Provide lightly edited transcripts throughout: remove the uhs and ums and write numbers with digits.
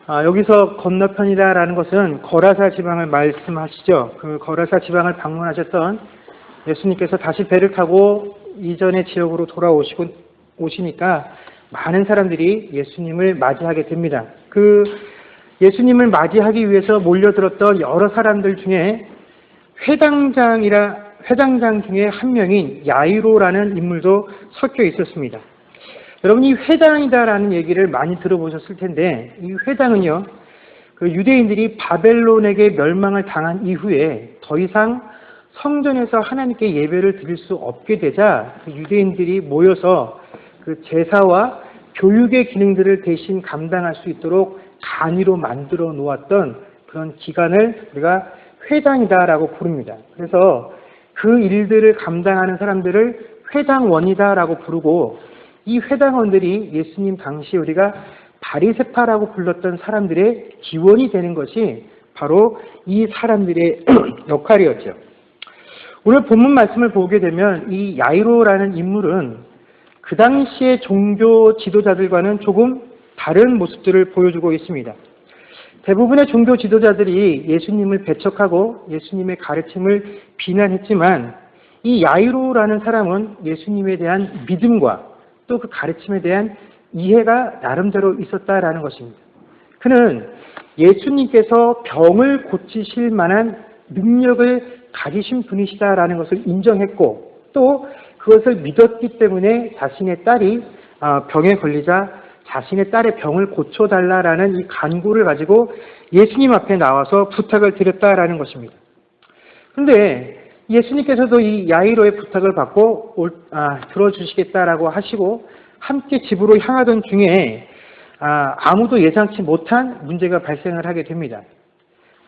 여기서 건너편이다라는 것은 거라사 지방을 말씀하시죠. 그 거라사 지방을 방문하셨던 예수님께서 다시 배를 타고 이전의 지역으로 오시니까 많은 사람들이 예수님을 맞이하게 됩니다. 그 예수님을 맞이하기 위해서 몰려들었던 여러 사람들 중에 회당장 중에 한 명인 야이로라는 인물도 섞여 있었습니다. 여러분, 이 회당이다라는 얘기를 많이 들어보셨을 텐데, 이 회당은요, 그 유대인들이 바벨론에게 멸망을 당한 이후에 더 이상 성전에서 하나님께 예배를 드릴 수 없게 되자 그 유대인들이 모여서 그 제사와 교육의 기능들을 대신 감당할 수 있도록 간이로 만들어 놓았던 그런 기관을 우리가 회당이다라고 부릅니다. 그래서 그 일들을 감당하는 사람들을 회당원이다라고 부르고, 이 회당원들이 예수님 당시 우리가 바리새파라고 불렀던 사람들의 기원이 되는 것이 바로 이 사람들의 역할이었죠. 오늘 본문 말씀을 보게 되면 이 야이로라는 인물은 그 당시의 종교 지도자들과는 조금 다른 모습들을 보여주고 있습니다. 대부분의 종교 지도자들이 예수님을 배척하고 예수님의 가르침을 비난했지만, 이 야이로라는 사람은 예수님에 대한 믿음과 또 그 가르침에 대한 이해가 나름대로 있었다라는 것입니다. 그는 예수님께서 병을 고치실 만한 능력을 가지신 분이시다라는 것을 인정했고, 또 그것을 믿었기 때문에 자신의 딸이 병에 걸리자 자신의 딸의 병을 고쳐달라라는 이 간구를 가지고 예수님 앞에 나와서 부탁을 드렸다라는 것입니다. 그런데 예수님께서도 이 야이로의 부탁을 받고 들어주시겠다라고 하시고 함께 집으로 향하던 중에 아무도 예상치 못한 문제가 발생을 하게 됩니다.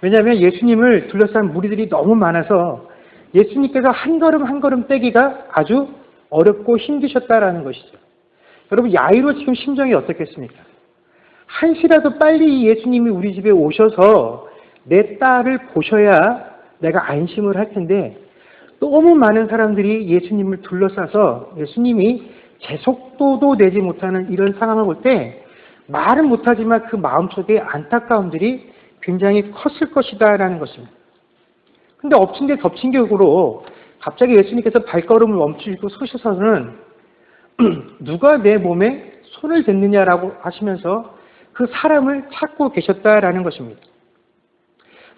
왜냐하면 예수님을 둘러싼 무리들이 너무 많아서 예수님께서 한 걸음 한 걸음 떼기가 아주 어렵고 힘드셨다라는 것이죠. 여러분, 야이로 지금 심정이 어떻겠습니까? 한시라도 빨리 예수님이 우리 집에 오셔서 내 딸을 보셔야 내가 안심을 할 텐데, 너무 많은 사람들이 예수님을 둘러싸서 예수님이 제 속도도 내지 못하는 이런 상황을 볼 때 말은 못하지만 그 마음속에 안타까움들이 굉장히 컸을 것이다라는 것입니다. 근데 엎친 데 덮친 격으로 갑자기 예수님께서 발걸음을 멈추시고 서셔서는 누가 내 몸에 손을 댔느냐라고 하시면서 그 사람을 찾고 계셨다라는 것입니다.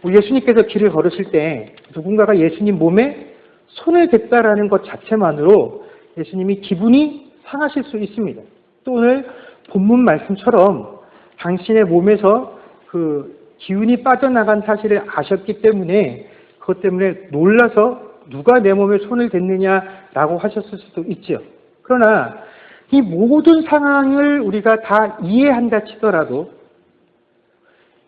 예수님께서 길을 걸으실 때 누군가가 예수님 몸에 손을 댔다라는 것 자체만으로 예수님이 기분이 상하실 수 있습니다. 또 오늘 본문 말씀처럼 당신의 몸에서 그 기운이 빠져나간 사실을 아셨기 때문에 그것 때문에 놀라서 누가 내 몸에 손을 댔느냐라고 하셨을 수도 있죠. 그러나 이 모든 상황을 우리가 다 이해한다 치더라도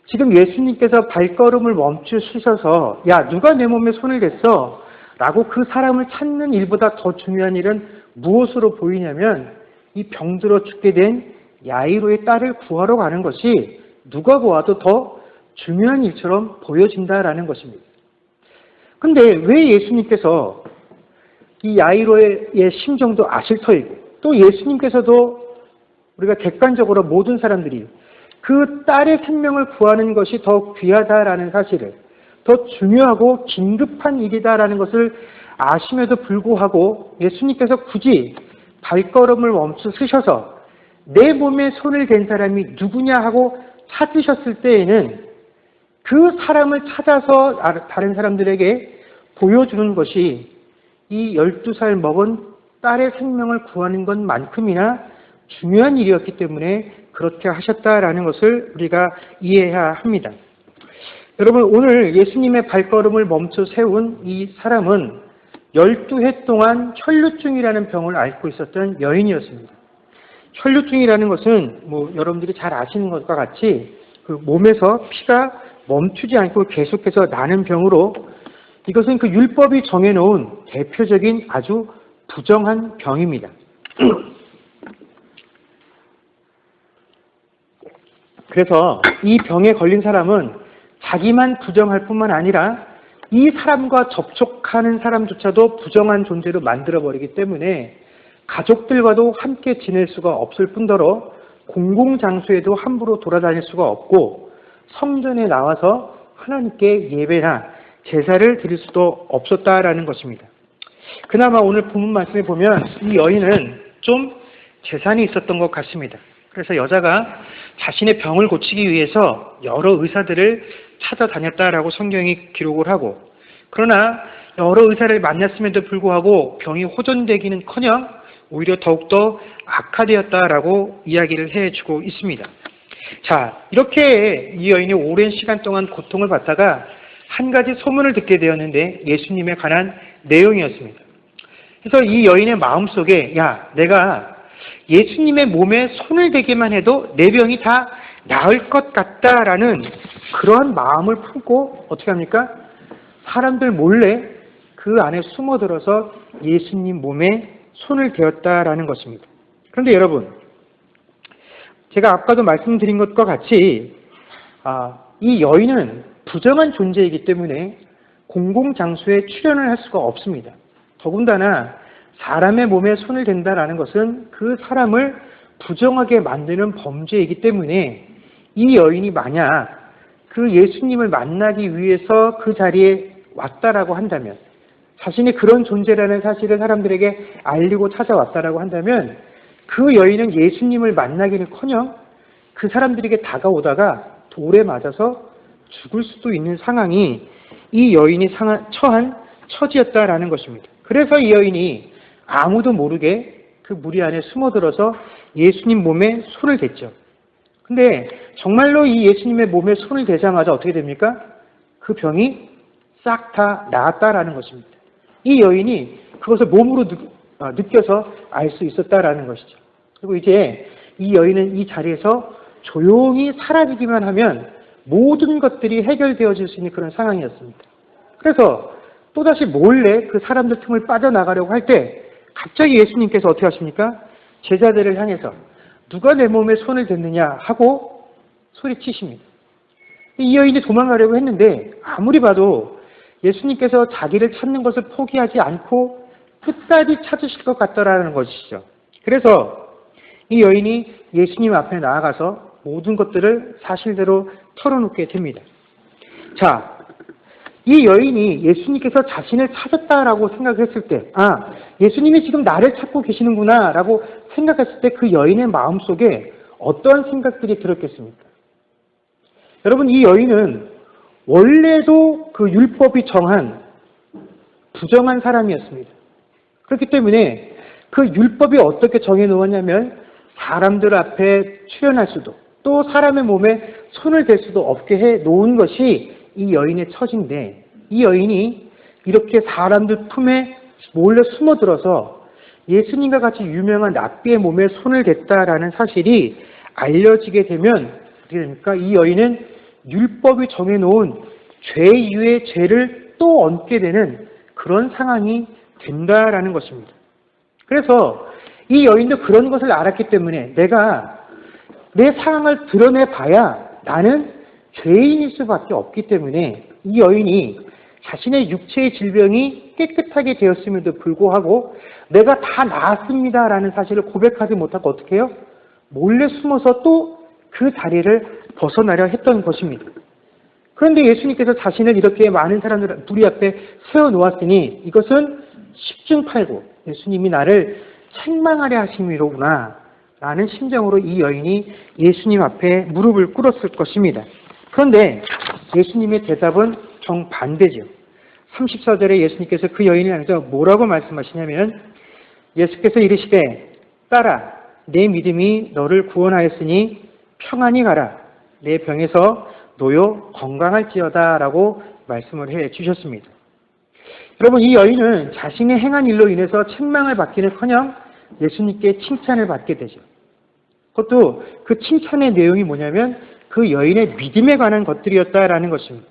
지금 예수님께서 발걸음을 멈추셔서 야, 누가 내 몸에 손을 댔어? 라고 그 사람을 찾는 일보다 더 중요한 일은 무엇으로 보이냐면 이 병들어 죽게 된 야이로의 딸을 구하러 가는 것이 누가 보아도 더 중요한 일처럼 보여진다라는 것입니다. 근데 왜 예수님께서 이 야이로의 심정도 아실 터이고, 또 예수님께서도 우리가 객관적으로 모든 사람들이 그 딸의 생명을 구하는 것이 더 귀하다라는 사실을, 더 중요하고 긴급한 일이다라는 것을 아심에도 불구하고 예수님께서 굳이 발걸음을 멈추셔서 내 몸에 손을 댄 사람이 누구냐 하고 찾으셨을 때에는 그 사람을 찾아서 다른 사람들에게 보여주는 것이 이 12살 먹은 딸의 생명을 구하는 것만큼이나 중요한 일이었기 때문에 그렇게 하셨다라는 것을 우리가 이해해야 합니다. 여러분, 오늘 예수님의 발걸음을 멈춰 세운 이 사람은 12해 동안 혈루증이라는 병을 앓고 있었던 여인이었습니다. 혈루증이라는 것은 여러분들이 잘 아시는 것과 같이 그 몸에서 피가 멈추지 않고 계속해서 나는 병으로, 이것은 그 율법이 정해놓은 대표적인 아주 부정한 병입니다. 그래서 이 병에 걸린 사람은 자기만 부정할 뿐만 아니라 이 사람과 접촉하는 사람조차도 부정한 존재로 만들어버리기 때문에 가족들과도 함께 지낼 수가 없을 뿐더러 공공장소에도 함부로 돌아다닐 수가 없고, 성전에 나와서 하나님께 예배나 제사를 드릴 수도 없었다라는 것입니다. 그나마 오늘 본문 말씀에 보면 이 여인은 좀 재산이 있었던 것 같습니다. 그래서 여자가 자신의 병을 고치기 위해서 여러 의사들을 찾아다녔다라고 성경이 기록을 하고, 그러나 여러 의사를 만났음에도 불구하고 병이 호전되기는커녕 오히려 더욱더 악화되었다라고 이야기를 해주고 있습니다. 자, 이렇게 이 여인이 오랜 시간 동안 고통을 받다가 한 가지 소문을 듣게 되었는데 예수님에 관한 내용이었습니다. 그래서 이 여인의 마음속에 내가 예수님의 몸에 손을 대기만 해도 내 병이 다 나을 것 같다라는 그러한 마음을 품고 어떻게 합니까? 사람들 몰래 그 안에 숨어들어서 예수님 몸에 손을 대었다라는 것입니다. 그런데 여러분, 제가 아까도 말씀드린 것과 같이 이 여인은 부정한 존재이기 때문에 공공장소에 출연을 할 수가 없습니다. 더군다나 사람의 몸에 손을 댄다라는 것은 그 사람을 부정하게 만드는 범죄이기 때문에 이 여인이 만약 그 예수님을 만나기 위해서 그 자리에 왔다라고 한다면, 자신이 그런 존재라는 사실을 사람들에게 알리고 찾아왔다라고 한다면 그 여인은 예수님을 만나기는커녕 그 사람들에게 다가오다가 돌에 맞아서 죽을 수도 있는 상황이 이 여인이 처한 처지였다라는 것입니다. 그래서 이 여인이 아무도 모르게 그 무리 안에 숨어들어서 예수님 몸에 손을 댔죠. 근데 정말로 이 예수님의 몸에 손을 대자마자 어떻게 됩니까? 그 병이 싹 다 나았다라는 것입니다. 이 여인이 그것을 몸으로 느껴서 알 수 있었다라는 것이죠. 그리고 이제 이 여인은 이 자리에서 조용히 사라지기만 하면 모든 것들이 해결되어질 수 있는 그런 상황이었습니다. 그래서 또다시 몰래 그 사람들 틈을 빠져나가려고 할 때 갑자기 예수님께서 어떻게 하십니까? 제자들을 향해서 누가 내 몸에 손을 댔느냐 하고 소리치십니다. 이 여인이 도망가려고 했는데 아무리 봐도 예수님께서 자기를 찾는 것을 포기하지 않고 끝까지 찾으실 것 같다라는 것이죠. 그래서 이 여인이 예수님 앞에 나아가서 모든 것들을 사실대로 털어놓게 됩니다. 자, 이 여인이 예수님께서 자신을 찾았다라고 생각했을 때, 예수님이 지금 나를 찾고 계시는구나 라고 생각했을 때 그 여인의 마음속에 어떠한 생각들이 들었겠습니까? 여러분, 이 여인은 원래도 그 율법이 정한 부정한 사람이었습니다. 그렇기 때문에 그 율법이 어떻게 정해놓았냐면 사람들 앞에 출연할 수도, 또 사람의 몸에 손을 댈 수도 없게 해놓은 것이 이 여인의 처지인데, 이 여인이 이렇게 사람들 품에 몰래 숨어들어서 예수님과 같이 유명한 랍비의 몸에 손을 댔다라는 사실이 알려지게 되면 어떻게 됩니까? 이 여인은 율법이 정해놓은 죄 이후의 죄를 또 얹게 되는 그런 상황이 된다라는 것입니다. 그래서 이 여인도 그런 것을 알았기 때문에 내가 내 상황을 드러내봐야 나는 죄인일 수밖에 없기 때문에 이 여인이 자신의 육체의 질병이 깨끗하게 되었음에도 불구하고 내가 다 나았습니다라는 사실을 고백하지 못하고 어떻게 해요? 몰래 숨어서 또 그 자리를 벗어나려 했던 것입니다. 그런데 예수님께서 자신을 이렇게 많은 사람들 우리 앞에 세워놓았으니 이것은 십중팔구 예수님이 나를 책망하려 하심이로구나 라는 심정으로 이 여인이 예수님 앞에 무릎을 꿇었을 것입니다. 그런데 예수님의 대답은 정반대죠. 34절에 예수님께서 그 여인을 향해서 뭐라고 말씀하시냐면, 예수께서 이르시되 딸아 내 믿음이 너를 구원하였으니 평안히 가라, 내 병에서 놓여 건강할지어다 라고 말씀을 해 주셨습니다. 여러분, 이 여인은 자신의 행한 일로 인해서 책망을 받기는커녕 예수님께 칭찬을 받게 되죠. 그것도 그 칭찬의 내용이 뭐냐면 그 여인의 믿음에 관한 것들이었다라는 것입니다.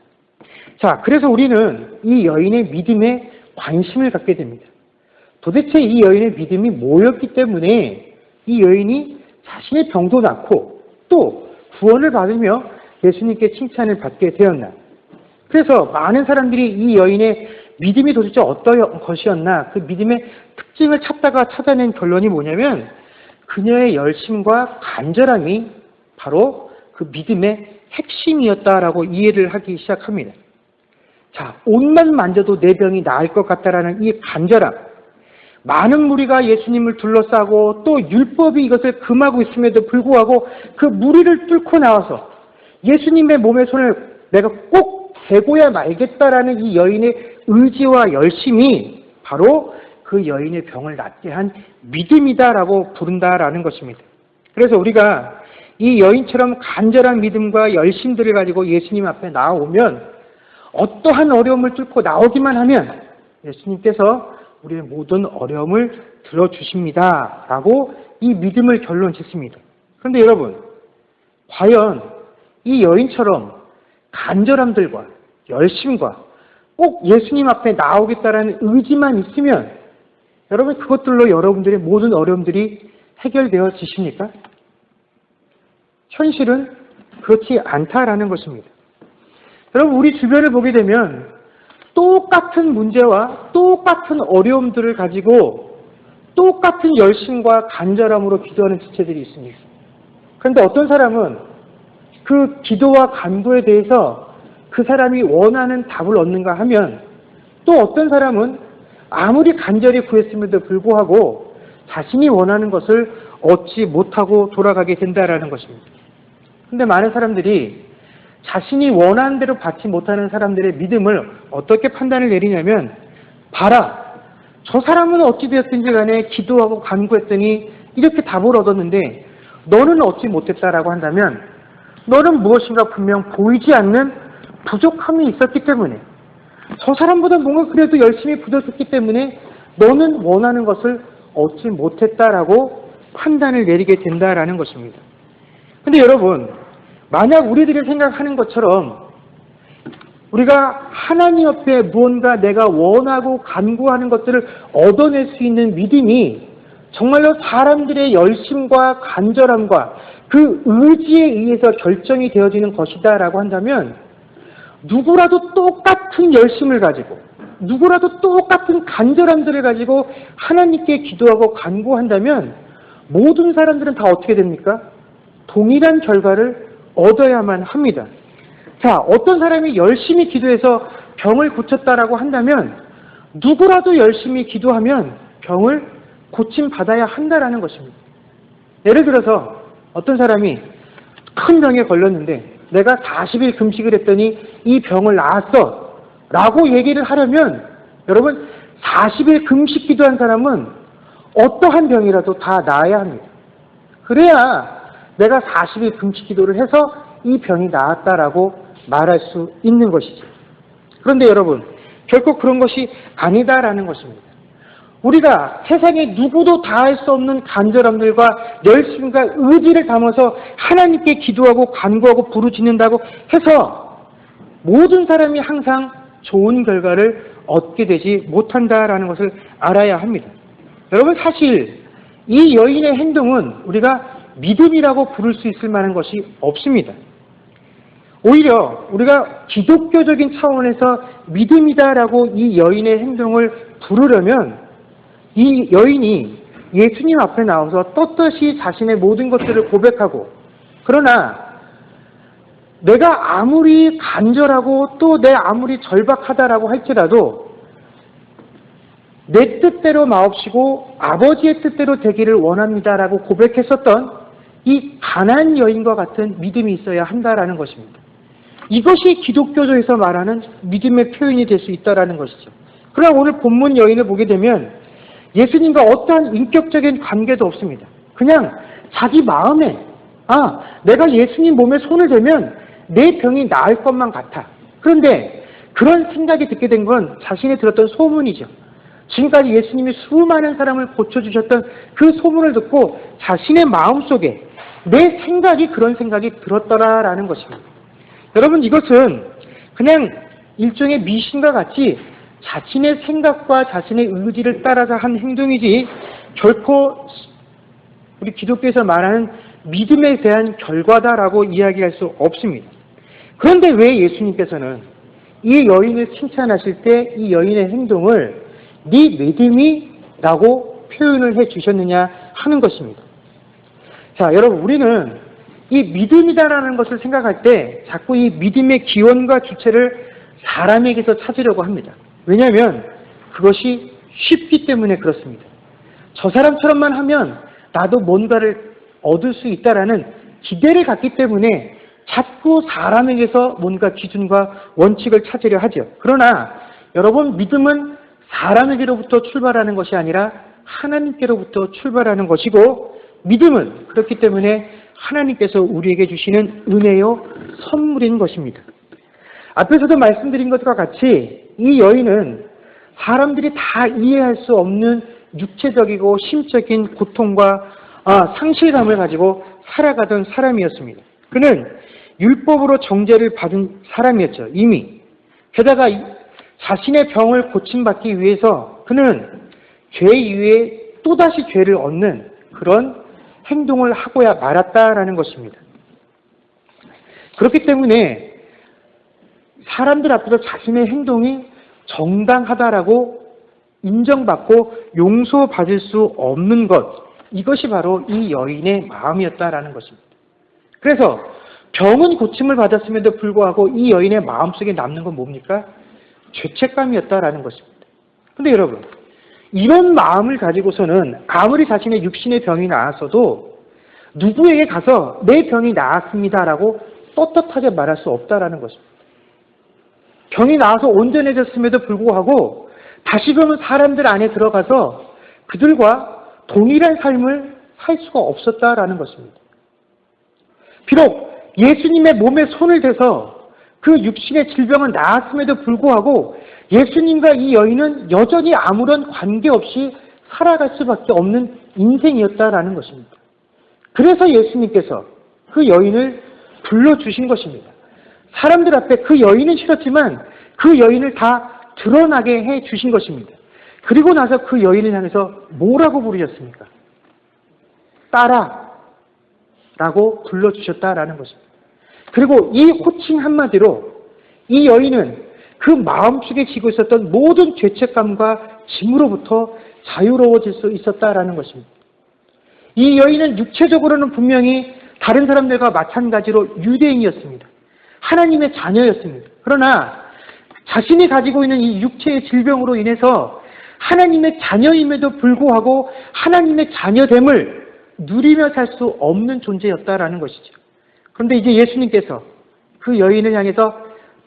자, 그래서 우리는 이 여인의 믿음에 관심을 갖게 됩니다. 도대체 이 여인의 믿음이 뭐였기 때문에 이 여인이 자신의 병도 낫고 또 구원을 받으며 예수님께 칭찬을 받게 되었나. 그래서 많은 사람들이 이 여인의 믿음이 도대체 어떤 것이었나, 그 믿음의 특징을 찾다가 찾아낸 결론이 뭐냐면 그녀의 열심과 간절함이 바로 그 믿음의 핵심이었다라고 이해를 하기 시작합니다. 자, 옷만 만져도 내 병이 나을 것 같다라는 이 간절함. 많은 무리가 예수님을 둘러싸고 또 율법이 이것을 금하고 있음에도 불구하고 그 무리를 뚫고 나와서 예수님의 몸에 손을 내가 꼭 대고야 말겠다라는 이 여인의 의지와 열심이 바로 그 여인의 병을 낫게 한 믿음이다라고 부른다라는 것입니다. 그래서 우리가 이 여인처럼 간절한 믿음과 열심들을 가지고 예수님 앞에 나오면 어떠한 어려움을 뚫고 나오기만 하면 예수님께서 우리의 모든 어려움을 들어주십니다. 라고 이 믿음을 결론 짓습니다. 그런데 여러분, 과연 이 여인처럼 간절함들과 열심과 꼭 예수님 앞에 나오겠다라는 의지만 있으면 여러분 그것들로 여러분들의 모든 어려움들이 해결되어지십니까? 현실은 그렇지 않다라는 것입니다. 여러분 우리 주변을 보게 되면 똑같은 문제와 똑같은 어려움들을 가지고 똑같은 열심과 간절함으로 기도하는 지체들이 있습니다. 그런데 어떤 사람은 그 기도와 간구에 대해서 그 사람이 원하는 답을 얻는가 하면 또 어떤 사람은 아무리 간절히 구했음에도 불구하고 자신이 원하는 것을 얻지 못하고 돌아가게 된다라는 것입니다. 그런데 많은 사람들이 자신이 원하는 대로 받지 못하는 사람들의 믿음을 어떻게 판단을 내리냐면 봐라, 저 사람은 어찌되었든지 간에 기도하고 간구했더니 이렇게 답을 얻었는데 너는 얻지 못했다라고 한다면 너는 무엇인가 분명 보이지 않는 부족함이 있었기 때문에 저 사람보다 뭔가 그래도 열심히 부족했기 때문에 너는 원하는 것을 얻지 못했다라고 판단을 내리게 된다라는 것입니다. 근데 여러분, 만약 우리들이 생각하는 것처럼 우리가 하나님 앞에 무언가 내가 원하고 간구하는 것들을 얻어낼 수 있는 믿음이 정말로 사람들의 열심과 간절함과 그 의지에 의해서 결정이 되어지는 것이다라고 한다면 누구라도 똑같은 열심을 가지고 누구라도 똑같은 간절함들을 가지고 하나님께 기도하고 간구한다면 모든 사람들은 다 어떻게 됩니까? 동일한 결과를 얻어야만 합니다. 자, 어떤 사람이 열심히 기도해서 병을 고쳤다라고 한다면 누구라도 열심히 기도하면 병을 고침받아야 한다라는 것입니다. 예를 들어서 어떤 사람이 큰 병에 걸렸는데 내가 40일 금식을 했더니 이 병을 나았어 라고 얘기를 하려면 여러분 40일 금식 기도한 사람은 어떠한 병이라도 다 나아야 합니다. 그래야 내가 40일 금식 기도를 해서 이 병이 나았다라고 말할 수 있는 것이죠. 그런데 여러분 결코 그런 것이 아니다라는 것입니다. 우리가 세상에 누구도 다 할 수 없는 간절함들과 열심과 의지를 담아서 하나님께 기도하고 간구하고 부르짖는다고 해서 모든 사람이 항상 좋은 결과를 얻게 되지 못한다라는 것을 알아야 합니다. 여러분 사실 이 여인의 행동은 우리가 믿음이라고 부를 수 있을 만한 것이 없습니다. 오히려 우리가 기독교적인 차원에서 믿음이다라고 이 여인의 행동을 부르려면 이 여인이 예수님 앞에 나와서 떳떳이 자신의 모든 것들을 고백하고 그러나 내가 아무리 간절하고 또 내 아무리 절박하다라고 할지라도 내 뜻대로 마옵시고 아버지의 뜻대로 되기를 원합니다라고 고백했었던 이 가난한 여인과 같은 믿음이 있어야 한다라는 것입니다. 이것이 기독교에서 말하는 믿음의 표현이 될 수 있다라는 것이죠. 그러나 오늘 본문 여인을 보게 되면 예수님과 어떠한 인격적인 관계도 없습니다. 그냥 자기 마음에 내가 예수님 몸에 손을 대면 내 병이 나을 것만 같아. 그런데 그런 생각이 듣게 된 건 자신이 들었던 소문이죠. 지금까지 예수님이 수많은 사람을 고쳐주셨던 그 소문을 듣고 자신의 마음속에 내 생각이 그런 생각이 들었더라라는 것입니다. 여러분 이것은 그냥 일종의 미신과 같이 자신의 생각과 자신의 의지를 따라서 한 행동이지 결코 우리 기독교에서 말하는 믿음에 대한 결과다라고 이야기할 수 없습니다. 그런데 왜 예수님께서는 이 여인을 칭찬하실 때 이 여인의 행동을 네 믿음이 라고 표현을 해 주셨느냐 하는 것입니다. 자, 여러분 우리는 이 믿음이다라는 것을 생각할 때 자꾸 이 믿음의 기원과 주체를 사람에게서 찾으려고 합니다. 왜냐하면 그것이 쉽기 때문에 그렇습니다. 저 사람처럼만 하면 나도 뭔가를 얻을 수 있다라는 기대를 갖기 때문에 자꾸 사람에게서 뭔가 기준과 원칙을 찾으려 하죠. 그러나 여러분, 믿음은 사람에게로부터 출발하는 것이 아니라 하나님께로부터 출발하는 것이고, 믿음은 그렇기 때문에 하나님께서 우리에게 주시는 은혜요 선물인 것입니다. 앞에서도 말씀드린 것과 같이 이 여인은 사람들이 다 이해할 수 없는 육체적이고 심적인 고통과 상실감을 가지고 살아가던 사람이었습니다. 그는 율법으로 정죄를 받은 사람이었죠, 이미. 게다가 자신의 병을 고침받기 위해서 그는 죄 이후에 또다시 죄를 얻는 그런 행동을 하고야 말았다라는 것입니다. 그렇기 때문에 사람들 앞에서 자신의 행동이 정당하다라고 인정받고 용서받을 수 없는 것, 이것이 바로 이 여인의 마음이었다라는 것입니다. 그래서 병은 고침을 받았음에도 불구하고 이 여인의 마음속에 남는 건 뭡니까? 죄책감이었다라는 것입니다. 그런데 여러분, 이런 마음을 가지고서는 아무리 자신의 육신의 병이 나았어도 누구에게 가서 내 병이 나았습니다라고 떳떳하게 말할 수 없다라는 것입니다. 병이 나아서 온전해졌음에도 불구하고 다시금은 사람들 안에 들어가서 그들과 동일한 삶을 살 수가 없었다라는 것입니다. 비록 예수님의 몸에 손을 대서 그 육신의 질병은 나았음에도 불구하고 예수님과 이 여인은 여전히 아무런 관계없이 살아갈 수밖에 없는 인생이었다라는 것입니다. 그래서 예수님께서 그 여인을 불러주신 것입니다. 사람들 앞에 그 여인은 싫었지만 그 여인을 다 드러나게 해주신 것입니다. 그리고 나서 그 여인을 향해서 뭐라고 부르셨습니까? 딸아 라고 불러주셨다라는 것입니다. 그리고 이 호칭 한마디로 이 여인은 그 마음속에 지고 있었던 모든 죄책감과 짐으로부터 자유로워질 수 있었다라는 것입니다. 이 여인은 육체적으로는 분명히 다른 사람들과 마찬가지로 유대인이었습니다. 하나님의 자녀였습니다. 그러나 자신이 가지고 있는 이 육체의 질병으로 인해서 하나님의 자녀임에도 불구하고 하나님의 자녀됨을 누리며 살 수 없는 존재였다라는 것이죠. 그런데 이제 예수님께서 그 여인을 향해서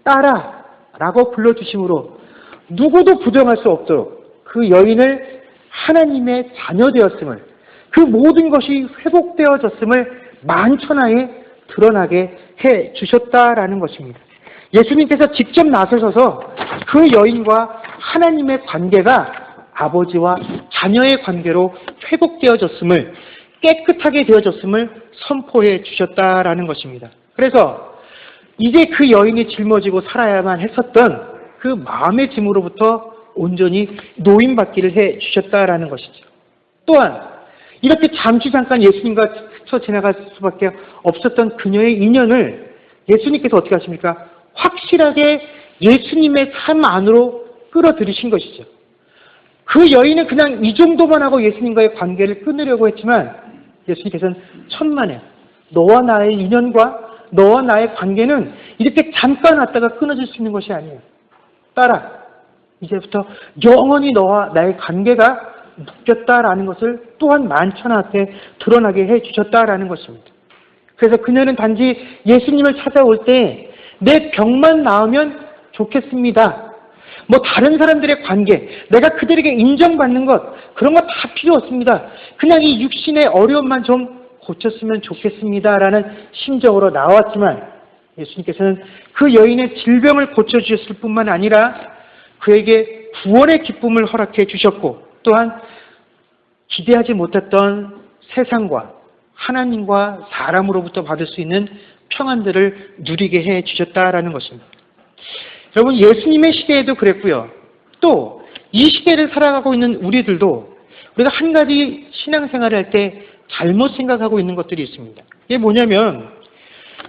딸아 라고 불러주심으로 누구도 부정할 수 없도록 그 여인을 하나님의 자녀되었음을, 그 모든 것이 회복되어졌음을 만천하에 드러나게 해 주셨다라는 것입니다. 예수님께서 직접 나서셔서 그 여인과 하나님의 관계가 아버지와 자녀의 관계로 회복되어졌음을, 깨끗하게 되어졌음을 선포해 주셨다라는 것입니다. 그래서 이제 그 여인이 짊어지고 살아야만 했었던 그 마음의 짐으로부터 온전히 노임받기를 해 주셨다라는 것이죠. 또한 이렇게 잠시 잠깐 예수님과 스쳐 지나갈 수밖에 없었던 그녀의 인연을 예수님께서 어떻게 하십니까? 확실하게 예수님의 삶 안으로 끌어들이신 것이죠. 그 여인은 그냥 이 정도만 하고 예수님과의 관계를 끊으려고 했지만 예수님께서는 천만에 너와 나의 인연과 너와 나의 관계는 이렇게 잠깐 왔다가 끊어질 수 있는 것이 아니에요. 딸아, 이제부터 영원히 너와 나의 관계가 묶였다라는 것을 또한 만천하한테 드러나게 해주셨다라는 것입니다. 그래서 그녀는 단지 예수님을 찾아올 때 내 병만 나으면 좋겠습니다. 뭐 다른 사람들의 관계, 내가 그들에게 인정받는 것, 그런 거 다 필요 없습니다. 그냥 이 육신의 어려움만 좀 고쳤으면 좋겠습니다라는 심정으로 나왔지만 예수님께서는 그 여인의 질병을 고쳐주셨을 뿐만 아니라 그에게 구원의 기쁨을 허락해 주셨고, 또한 기대하지 못했던 세상과 하나님과 사람으로부터 받을 수 있는 평안들을 누리게 해 주셨다라는 것입니다. 여러분, 예수님의 시대에도 그랬고요. 또 이 시대를 살아가고 있는 우리들도 우리가 한 가지 신앙생활을 할 때 잘못 생각하고 있는 것들이 있습니다. 이게 뭐냐면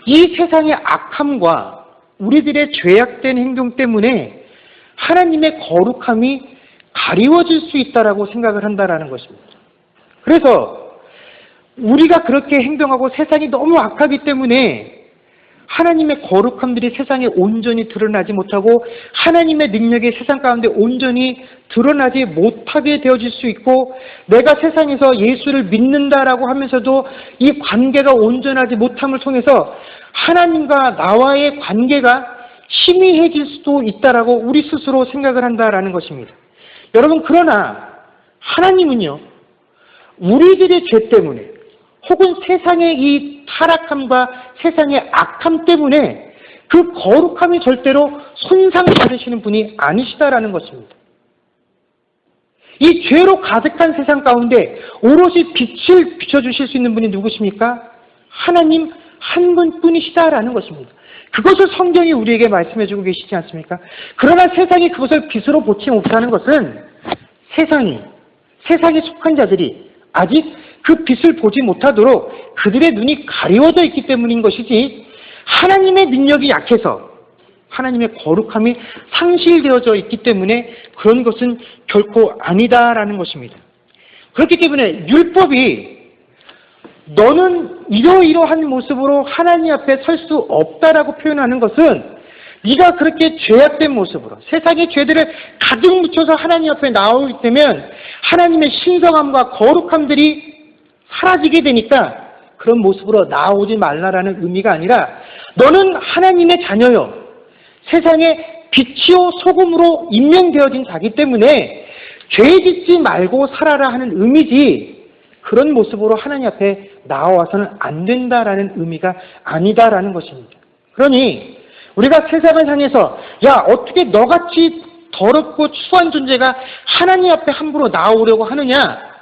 이 세상의 악함과 우리들의 죄악된 행동 때문에 하나님의 거룩함이 가리워질 수 있다라고 생각을 한다라는 것입니다. 그래서 우리가 그렇게 행동하고 세상이 너무 악하기 때문에 하나님의 거룩함들이 세상에 온전히 드러나지 못하고 하나님의 능력이 세상 가운데 온전히 드러나지 못하게 되어질 수 있고, 내가 세상에서 예수를 믿는다라고 하면서도 이 관계가 온전하지 못함을 통해서 하나님과 나와의 관계가 희미해질 수도 있다라고 우리 스스로 생각을 한다라는 것입니다. 여러분, 그러나 하나님은요, 우리들의 죄 때문에 혹은 세상의 이 타락함과 세상의 악함 때문에 그 거룩함이 절대로 손상받으시는 분이 아니시다라는 것입니다. 이 죄로 가득한 세상 가운데 오롯이 빛을 비춰주실 수 있는 분이 누구십니까? 하나님 한 분뿐이시다라는 것입니다. 그것을 성경이 우리에게 말씀해주고 계시지 않습니까? 그러나 세상이 그것을 빛으로 보지 못하는 것은 세상에 속한 자들이 아직 그 빛을 보지 못하도록 그들의 눈이 가리워져 있기 때문인 것이지, 하나님의 능력이 약해서 하나님의 거룩함이 상실되어져 있기 때문에 그런 것은 결코 아니다라는 것입니다. 그렇기 때문에 율법이 너는 이러이러한 모습으로 하나님 앞에 설 수 없다라고 표현하는 것은, 네가 그렇게 죄악된 모습으로 세상의 죄들을 가득 묻혀서 하나님 앞에 나오기 때문에 하나님의 신성함과 거룩함들이 사라지게 되니까 그런 모습으로 나오지 말라라는 의미가 아니라, 너는 하나님의 자녀요, 세상에 빛이요 소금으로 임명되어진 자기 때문에 죄 짓지 말고 살아라 하는 의미지, 그런 모습으로 하나님 앞에 나와서는 안 된다라는 의미가 아니다라는 것입니다. 그러니 우리가 세상을 향해서 야, 어떻게 너같이 더럽고 추한 존재가 하나님 앞에 함부로 나오려고 하느냐,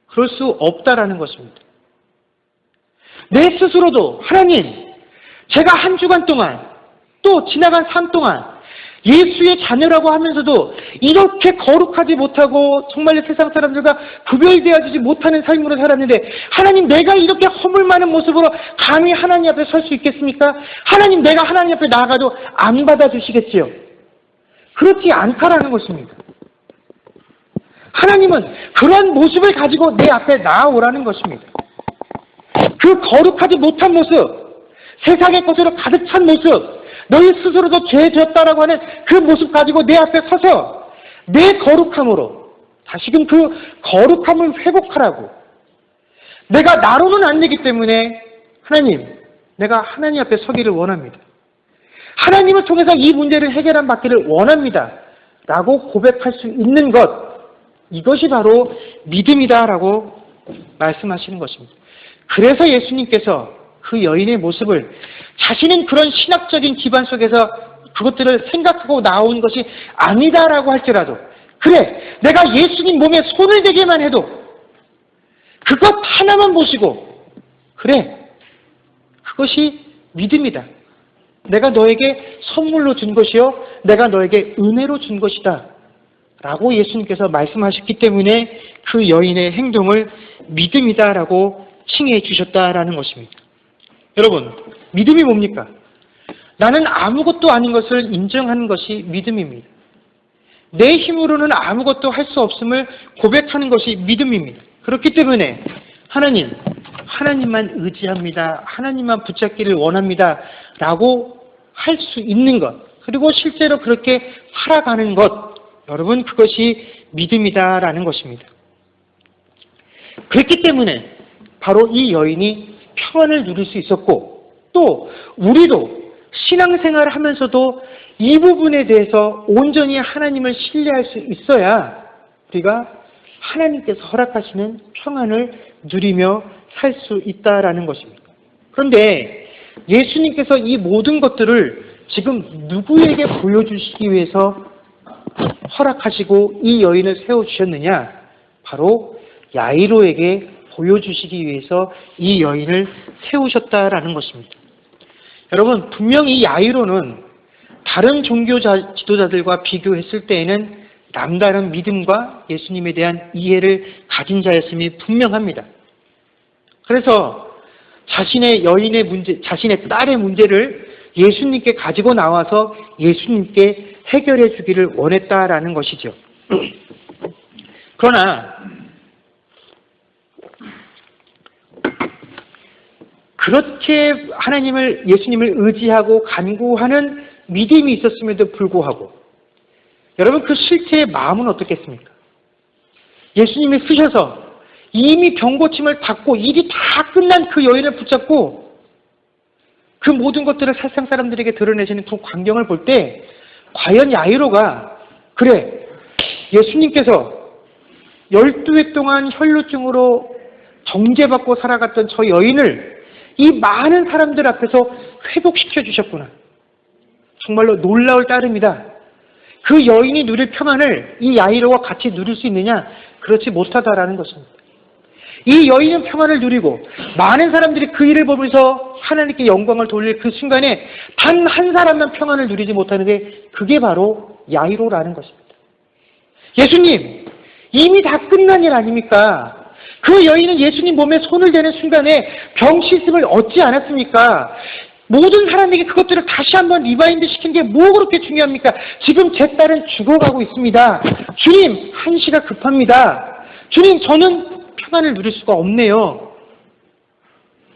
그럴 수 없다라는 것입니다. 내 스스로도 하나님, 제가 한 주간 동안 또 지나간 삶 동안 예수의 자녀라고 하면서도 이렇게 거룩하지 못하고 정말 세상 사람들과 구별되어지지 못하는 삶으로 살았는데, 하나님, 내가 이렇게 허물 많은 모습으로 감히 하나님 앞에 설 수 있겠습니까? 하나님, 내가 하나님 앞에 나아가도 안 받아주시겠지요? 그렇지 않다라는 것입니다. 하나님은 그러한 모습을 가지고 내 앞에 나아오라는 것입니다. 그 거룩하지 못한 모습, 세상의 것으로 가득 찬 모습, 너희 스스로도 죄 지었다라고 하는 그 모습 가지고 내 앞에 서서 내 거룩함으로 다시금 그 거룩함을 회복하라고. 내가 나로는 안 되기 때문에 하나님, 내가 하나님 앞에 서기를 원합니다. 하나님을 통해서 이 문제를 해결한 받기를 원합니다 라고 고백할 수 있는 것, 이것이 바로 믿음이다라고 말씀하시는 것입니다. 그래서 예수님께서 그 여인의 모습을 자신은 그런 신학적인 기반 속에서 그것들을 생각하고 나온 것이 아니다라고 할지라도, 그래, 내가 예수님 몸에 손을 대기만 해도 그것 하나만 보시고, 그래, 그것이 믿음이다. 내가 너에게 선물로 준 것이요, 내가 너에게 은혜로 준 것이다 라고 예수님께서 말씀하셨기 때문에 그 여인의 행동을 믿음이다라고 칭해 주셨다라는 것입니다. 여러분, 믿음이 뭡니까? 나는 아무것도 아닌 것을 인정하는 것이 믿음입니다. 내 힘으로는 아무것도 할 수 없음을 고백하는 것이 믿음입니다. 그렇기 때문에 하나님만 의지합니다, 하나님만 붙잡기를 원합니다 라고 할 수 있는 것, 그리고 실제로 그렇게 살아가는 것, 여러분, 그것이 믿음이다라는 것입니다. 그렇기 때문에 바로 이 여인이 평안을 누릴 수 있었고, 또 우리도 신앙생활을 하면서도 이 부분에 대해서 온전히 하나님을 신뢰할 수 있어야 우리가 하나님께서 허락하시는 평안을 누리며 살 수 있다라는 것입니다. 그런데 예수님께서 이 모든 것들을 지금 누구에게 보여주시기 위해서 허락하시고 이 여인을 세워주셨느냐? 바로 야이로에게 보여주시기 위해서 이 여인을 세우셨다라는 것입니다. 여러분, 분명히 야이로는 다른 종교 지도자들과 비교했을 때에는 남다른 믿음과 예수님에 대한 이해를 가진 자였음이 분명합니다. 그래서 자신의 여인의 문제, 자신의 딸의 문제를 예수님께 가지고 나와서 예수님께 해결해 주기를 원했다라는 것이죠. 그러나 그렇게 예수님을 의지하고 간구하는 믿음이 있었음에도 불구하고 여러분 그 실체의 마음은 어떻겠습니까? 예수님이 쓰셔서 이미 병고침을 닫고 일이 다 끝난 그 여인을 붙잡고 그 모든 것들을 세상 사람들에게 드러내시는 그 광경을 볼 때 과연 야이로가 그래 예수님께서 12해 동안 혈루증으로 정죄받고 살아갔던 저 여인을 이 많은 사람들 앞에서 회복시켜 주셨구나. 정말로 놀라울 따름이다. 그 여인이 누릴 평안을 이 야이로와 같이 누릴 수 있느냐? 그렇지 못하다라는 것입니다. 이 여인은 평안을 누리고 많은 사람들이 그 일을 보면서 하나님께 영광을 돌릴 그 순간에 단 한 사람만 평안을 누리지 못하는데 그게 바로 야이로라는 것입니다. 예수님, 이미 다 끝난 일 아닙니까? 그 여인은 예수님 몸에 손을 대는 순간에 병 씻음을 얻지 않았습니까? 모든 사람에게 그것들을 다시 한번 리바인드 시키는 게 뭐 그렇게 중요합니까? 지금 제 딸은 죽어가고 있습니다. 주님, 한시가 급합니다. 주님, 저는 평안을 누릴 수가 없네요.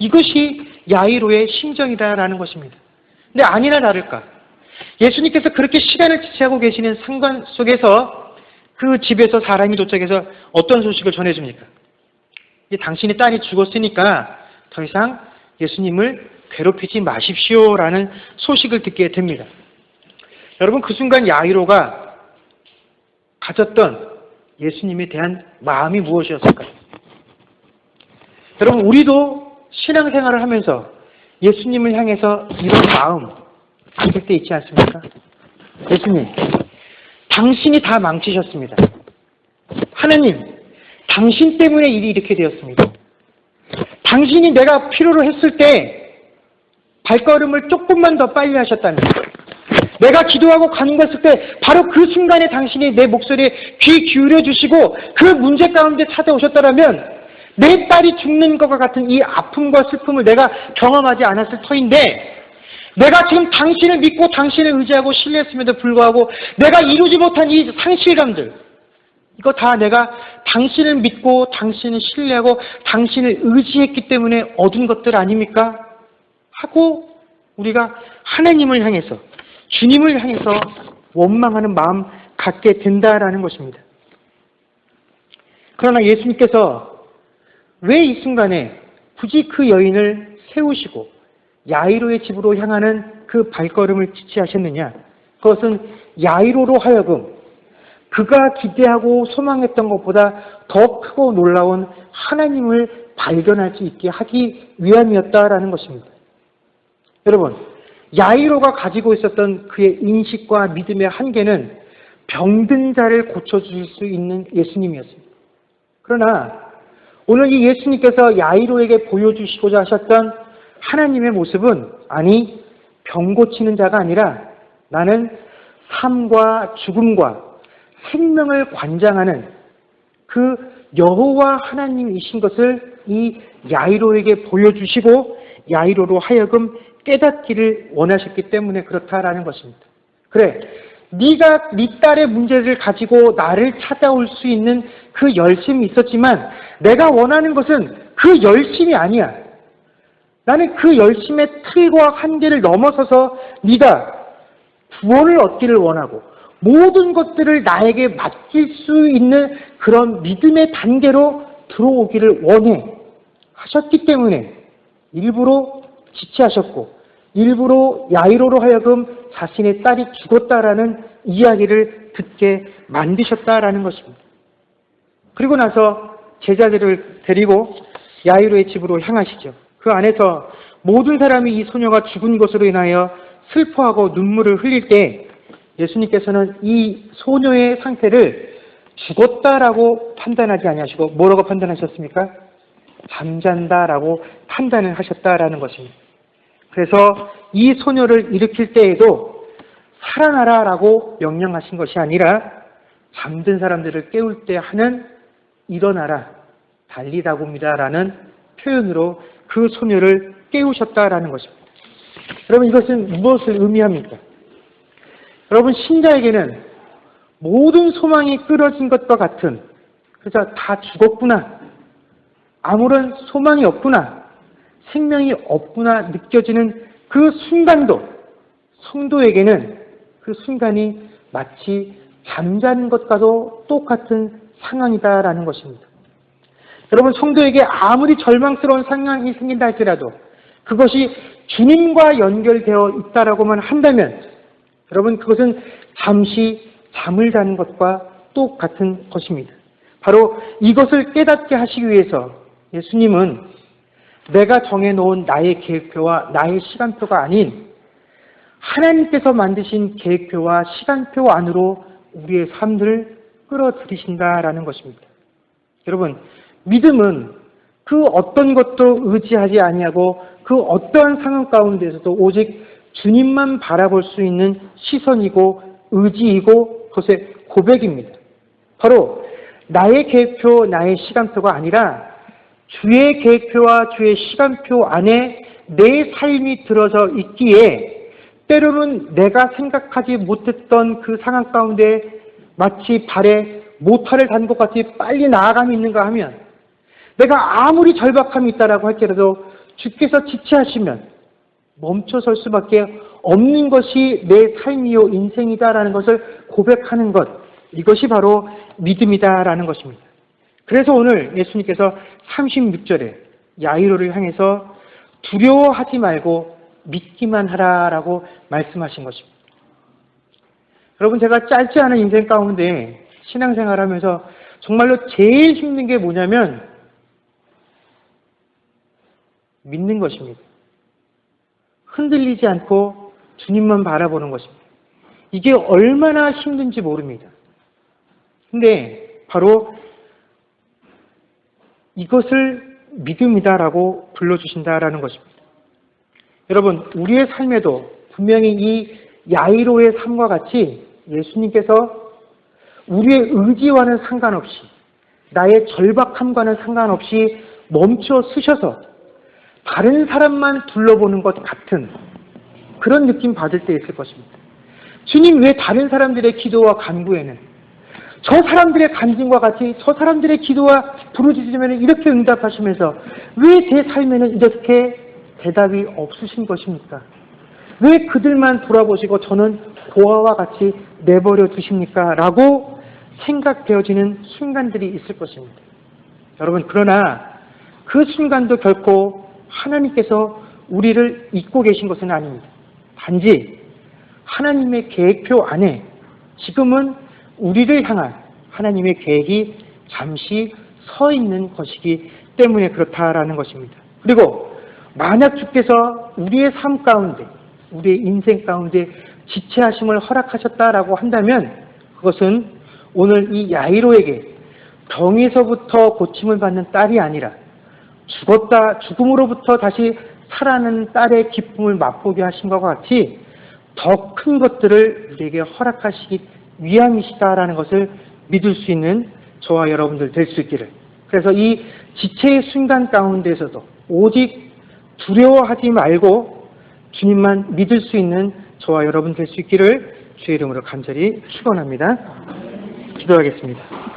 이것이 야이로의 심정이다라는 것입니다. 근데 아니나 다를까? 예수님께서 그렇게 시간을 지체하고 계시는 상관 속에서 그 집에서 사람이 도착해서 어떤 소식을 전해줍니까? 당신의 딸이 죽었으니까 더 이상 예수님을 괴롭히지 마십시오라는 소식을 듣게 됩니다. 여러분 그 순간 야이로가 가졌던 예수님에 대한 마음이 무엇이었을까요? 여러분 우리도 신앙생활을 하면서 예수님을 향해서 이런 마음 가질 때 있지 않습니까? 예수님, 당신이 다 망치셨습니다. 하나님, 당신 때문에 일이 이렇게 되었습니다. 당신이 내가 필요로 했을 때 발걸음을 조금만 더 빨리 하셨다면, 내가 기도하고 간구했을 때 바로 그 순간에 당신이 내 목소리에 귀 기울여 주시고 그 문제 가운데 찾아오셨더라면 내 딸이 죽는 것과 같은 이 아픔과 슬픔을 내가 경험하지 않았을 터인데, 내가 지금 당신을 믿고 당신을 의지하고 신뢰했음에도 불구하고 내가 이루지 못한 이 상실감들, 이거 다 내가 당신을 믿고 당신을 신뢰하고 당신을 의지했기 때문에 얻은 것들 아닙니까? 하고 우리가 하나님을 향해서, 주님을 향해서 원망하는 마음 갖게 된다라는 것입니다. 그러나 예수님께서 왜 이 순간에 굳이 그 여인을 세우시고 야이로의 집으로 향하는 그 발걸음을 지체하셨느냐? 그것은 야이로로 하여금 그가 기대하고 소망했던 것보다 더 크고 놀라운 하나님을 발견할 수 있게 하기 위함이었다라는 것입니다. 여러분, 야이로가 가지고 있었던 그의 인식과 믿음의 한계는 병든 자를 고쳐줄 수 있는 예수님이었습니다. 그러나 오늘 이 예수님께서 야이로에게 보여주시고자 하셨던 하나님의 모습은 아니 병 고치는 자가 아니라 나는 삶과 죽음과 생명을 관장하는 그 여호와 하나님이신 것을 이 야이로에게 보여주시고 야이로로 하여금 깨닫기를 원하셨기 때문에 그렇다라는 것입니다. 그래, 네가 네 딸의 문제를 가지고 나를 찾아올 수 있는 그 열심이 있었지만 내가 원하는 것은 그 열심이 아니야. 나는 그 열심의 틀과 한계를 넘어서서 네가 구원을 얻기를 원하고 모든 것들을 나에게 맡길 수 있는 그런 믿음의 단계로 들어오기를 원해 하셨기 때문에 일부러 지체하셨고 일부러 야이로로 하여금 자신의 딸이 죽었다라는 이야기를 듣게 만드셨다라는 것입니다. 그리고 나서 제자들을 데리고 야이로의 집으로 향하시죠. 그 안에서 모든 사람이 이 소녀가 죽은 것으로 인하여 슬퍼하고 눈물을 흘릴 때 예수님께서는 이 소녀의 상태를 죽었다라고 판단하지 아니하시고 뭐라고 판단하셨습니까? 잠잔다라고 판단을 하셨다라는 것입니다. 그래서 이 소녀를 일으킬 때에도 살아나라라고 명령하신 것이 아니라 잠든 사람들을 깨울 때 하는 일어나라, 달리다고입니다라는 표현으로 그 소녀를 깨우셨다라는 것입니다. 여러분 이것은 무엇을 의미합니까? 여러분 신자에게는 모든 소망이 끊어진 것과 같은, 그래서 다 죽었구나, 아무런 소망이 없구나, 생명이 없구나 느껴지는 그 순간도 성도에게는 그 순간이 마치 잠자는 것과도 똑같은 상황이다라는 것입니다. 여러분, 성도에게 아무리 절망스러운 상황이 생긴다 할지라도 그것이 주님과 연결되어 있다라고만 한다면 여러분, 그것은 잠시 잠을 자는 것과 똑같은 것입니다. 바로 이것을 깨닫게 하시기 위해서 예수님은 내가 정해놓은 나의 계획표와 나의 시간표가 아닌 하나님께서 만드신 계획표와 시간표 안으로 우리의 삶을 끌어들이신다라는 것입니다. 여러분, 믿음은 그 어떤 것도 의지하지 아니하고 그 어떠한 상황 가운데서도 오직 주님만 바라볼 수 있는 시선이고 의지이고 그것의 고백입니다. 바로 나의 계획표, 나의 시간표가 아니라 주의 계획표와 주의 시간표 안에 내 삶이 들어서 있기에 때로는 내가 생각하지 못했던 그 상황 가운데 마치 발에 모터를 단 것 같이 빨리 나아감이 있는가 하면 내가 아무리 절박함이 있다라고 할지라도 주께서 지체하시면 멈춰설 수밖에 없는 것이 내 삶이요 인생이다라는 것을 고백하는 것, 이것이 바로 믿음이다라는 것입니다. 그래서 오늘 예수님께서 36절에 야이로를 향해서 두려워하지 말고 믿기만 하라라고 말씀하신 것입니다. 여러분, 제가 짧지 않은 인생 가운데 신앙생활하면서 정말로 제일 힘든 게 뭐냐면 믿는 것입니다. 흔들리지 않고 주님만 바라보는 것입니다. 이게 얼마나 힘든지 모릅니다. 근데 바로 이것을 믿음이다라고 불러주신다라는 것입니다. 여러분, 우리의 삶에도 분명히 이 야이로의 삶과 같이 예수님께서 우리의 의지와는 상관없이 나의 절박함과는 상관없이 멈춰 서셔서 다른 사람만 둘러보는 것 같은 그런 느낌 받을 때 있을 것입니다. 주님, 왜 다른 사람들의 기도와 간구에는 저 사람들의 간증과 같이 저 사람들의 기도와 부르짖으면 이렇게 응답하시면서 왜 제 삶에는 이렇게 대답이 없으신 것입니까? 왜 그들만 돌아보시고 저는 보아와 같이 내버려 두십니까? 라고 생각되어지는 순간들이 있을 것입니다. 여러분, 그러나 그 순간도 결코 하나님께서 우리를 잊고 계신 것은 아닙니다. 단지 하나님의 계획표 안에 지금은 우리를 향한 하나님의 계획이 잠시 서 있는 것이기 때문에 그렇다라는 것입니다. 그리고 만약 주께서 우리의 삶 가운데, 우리의 인생 가운데 지체하심을 허락하셨다라고 한다면 그것은 오늘 이 야이로에게 병에서부터 고침을 받는 딸이 아니라 죽음으로부터 다시 살아나는 딸의 기쁨을 맛보게 하신 것과 같이 더 큰 것들을 우리에게 허락하시기 위함이시다라는 것을 믿을 수 있는 저와 여러분들 될 수 있기를. 그래서 이 지체의 순간 가운데서도 오직 두려워하지 말고 주님만 믿을 수 있는 저와 여러분 될 수 있기를 주의 이름으로 간절히 축원합니다. 기도하겠습니다.